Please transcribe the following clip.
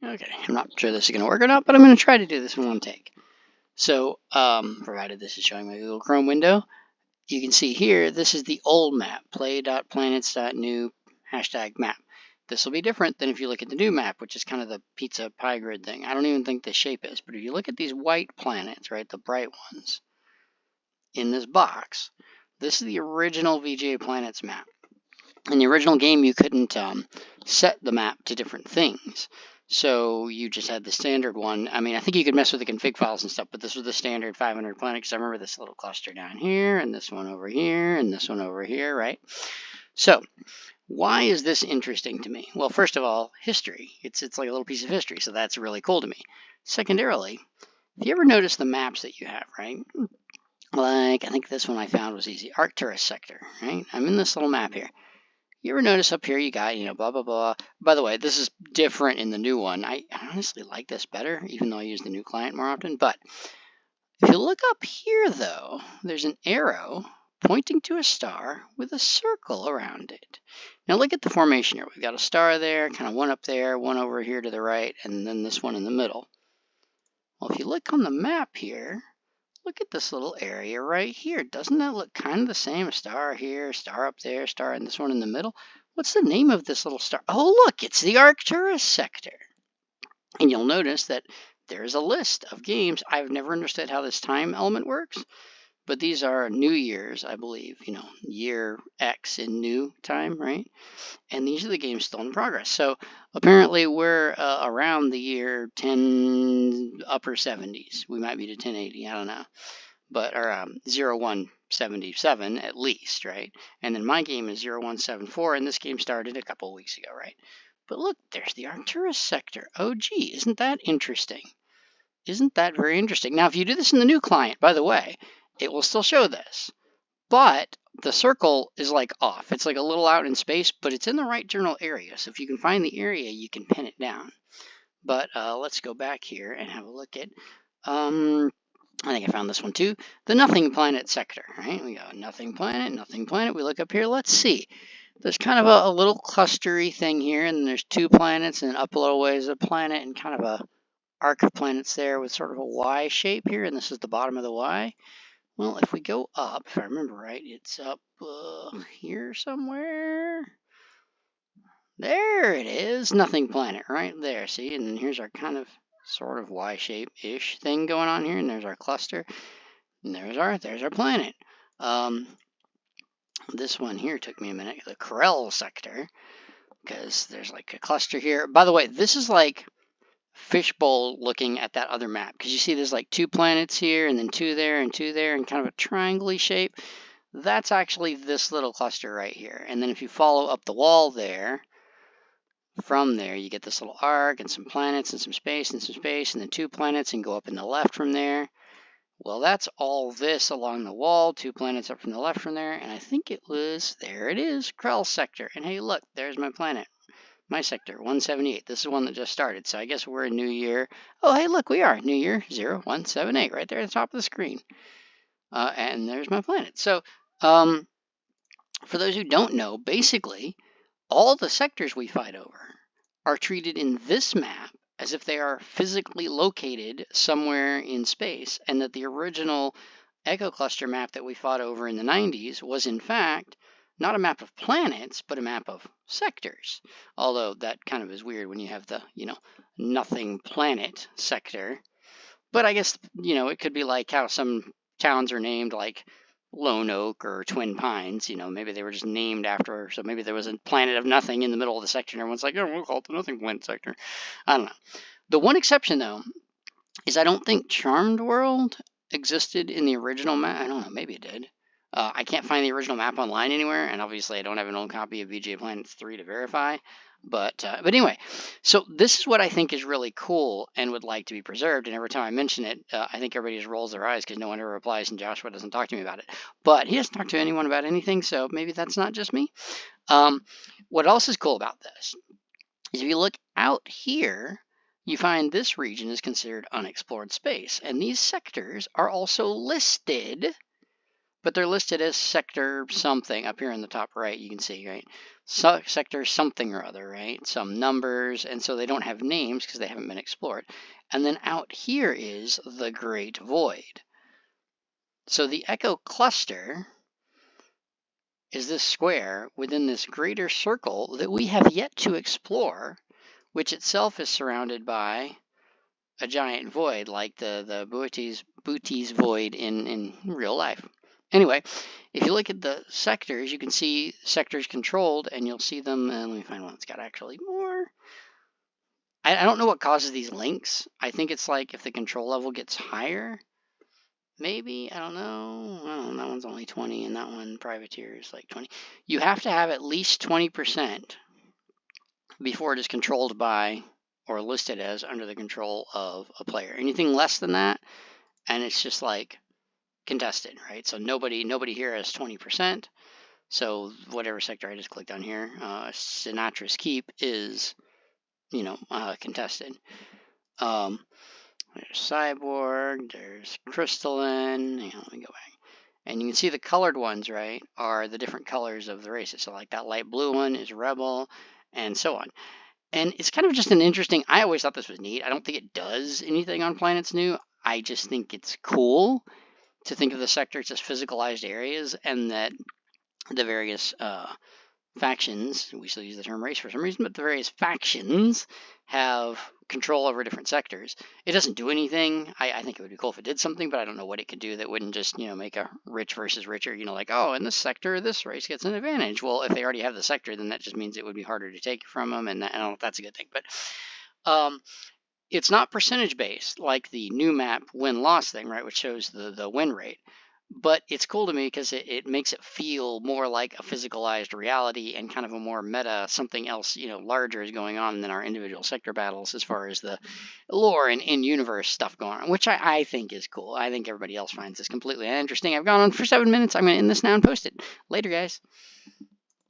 Okay, I'm not sure this is going to work or not, but I'm going to try to do this in one take. So, provided this is showing my Google Chrome window, you can see here, this is the old map, play.planets.nu #map. This will be different than if you look at the new map, which is kind of the pizza pie grid thing. I don't even think the shape is, but if you look at these white planets, right, the bright ones in this box, this is the original VGAPlanets map. In the original game, you couldn't set the map to different things. So you just had the standard one. I mean, I think you could mess with the config files and stuff, but this was the standard 500 planet, because I remember this little cluster down here, and this one over here, and this one over here, right? So why is this interesting to me? Well, first of all, history. It's like a little piece of history, so that's really cool to me. Secondarily, if you ever notice the maps that you have, right? Like, I think this one I found was easy. Arcturus sector, right? I'm in this little map here. You ever notice up here you got, blah, blah, blah. By the way, this is different in the new one. I honestly like this better, even though I use the new client more often. But if you look up here, though, there's an arrow pointing to a star with a circle around it. Now look at the formation here. We've got a star there, kind of one up there, one over here to the right, and then this one in the middle. Well, if you look on the map here, look at this little area right here. Doesn't that look kind of the same? A star here, star up there, star, and this one in the middle. What's the name of this little star? Oh, look, it's the Arcturus sector. And you'll notice that there's a list of games. I've never understood how this time element works, but these are New Year's, I believe, year X in new time, right? And these are the games still in progress. So apparently we're around the year 10 upper 70s. We might be to 1080, I don't know. But, or 0177 at least, right? And then my game is 0174, and this game started a couple of weeks ago, right? But look, there's the Arcturus sector. Oh, gee, isn't that interesting? Isn't that very interesting? Now, if you do this in the new client, by the way, it will still show this. But the circle is like off. It's like a little out in space, but it's in the right general area. So if you can find the area, you can pin it down. But let's go back here and have a look at, I think I found this one too, the Nothing Planet sector, right? We got Nothing Planet, Nothing Planet. We look up here, let's see. There's kind of a little clustery thing here, and there's 2 planets, and up a little ways a planet, and kind of a arc of planets there with sort of a Y shape here, and this is the bottom of the Y. Well, if we go up, if I remember right, it's up here somewhere. There it is, Nothing Planet, right there, see? And then here's our kind of sort of Y-shape-ish thing going on here, and there's our cluster, and there's our planet. This one here took me a minute, the Krell sector, because there's like a cluster here. By the way, this is like fishbowl looking at that other map, because you see there's like 2 planets here, and then 2 there, and 2 there, and kind of a triangle-y shape. That's actually this little cluster right here. And then if you follow up the wall there, from there you get this little arc and some planets and some space and some space, and then 2 planets, and go up in the left from there. Well, that's all this along the wall, 2 planets up from the left from there, and I think it was, there it is, Krell sector. And hey, look, there's my planet. My sector, 178. This is one that just started, so I guess we're in New Year. Oh, hey, look, we are. New Year 0178, right there at the top of the screen. And there's my planet. So, for those who don't know, basically, all the sectors we fight over are treated in this map as if they are physically located somewhere in space, and that the original Echo Cluster map that we fought over in the 90s was, in fact, not a map of planets, but a map of sectors. Although that kind of is weird when you have the, Nothing Planet sector. But I guess, it could be like how some towns are named like Lone Oak or Twin Pines. Maybe they were just named after, so maybe there was a planet of nothing in the middle of the sector, and everyone's like, oh, we'll call it the Nothing Planet sector. I don't know. The one exception, though, is I don't think Charmed World existed in the original map. I don't know, maybe it did. I can't find the original map online anywhere, and obviously I don't have an old copy of VGAPlanets 3 to verify. But anyway, so this is what I think is really cool and would like to be preserved. And every time I mention it, I think everybody just rolls their eyes because no one ever replies, and Joshua doesn't talk to me about it. But he doesn't talk to anyone about anything, so maybe that's not just me. What else is cool about this is if you look out here, you find this region is considered unexplored space. And these sectors are also listed but they're listed as sector something up here in the top right. You can see, right? So, sector something or other, right? Some numbers, and so they don't have names because they haven't been explored. And then out here is the Great Void. So the Echo cluster is this square within this greater circle that we have yet to explore, which itself is surrounded by a giant void like the Bootes void in real life. Anyway, if you look at the sectors, you can see sectors controlled, and you'll see them. Let me find one that's got actually more. I don't know what causes these links. I think it's like if the control level gets higher, maybe. I don't know. Oh, that one's only 20, and that one, privateer, is like 20. You have to have at least 20% before it is controlled by or listed as under the control of a player. Anything less than that, and it's just like contested, right? So nobody here has 20%. So whatever sector I just clicked on here, Sinatra's Keep is, contested. There's Cyborg, there's Crystalline. Let me go back. And you can see the colored ones, right, are the different colors of the races. So like that light blue one is Rebel, and so on. And it's kind of just an interesting, I always thought this was neat. I don't think it does anything on Planets New. I just think it's cool to think of the sectors as physicalized areas, and that the various factions, we still use the term race for some reason, but the various factions have control over different sectors. It doesn't do anything. I think it would be cool if it did something, but I don't know what it could do that wouldn't just, make a rich versus richer, like, oh, in this sector, this race gets an advantage. Well, if they already have the sector, then that just means it would be harder to take from them, and I don't know if that's a good thing. But it's not percentage based like the new map win-loss thing, right, which shows the win rate. But it's cool to me because it makes it feel more like a physicalized reality and kind of a more meta, something else, larger is going on than our individual sector battles as far as the lore and in-universe stuff going on, which I think is cool. I think everybody else finds this completely uninteresting. I've gone on for 7 minutes. I'm going to end this now and post it. Later, guys.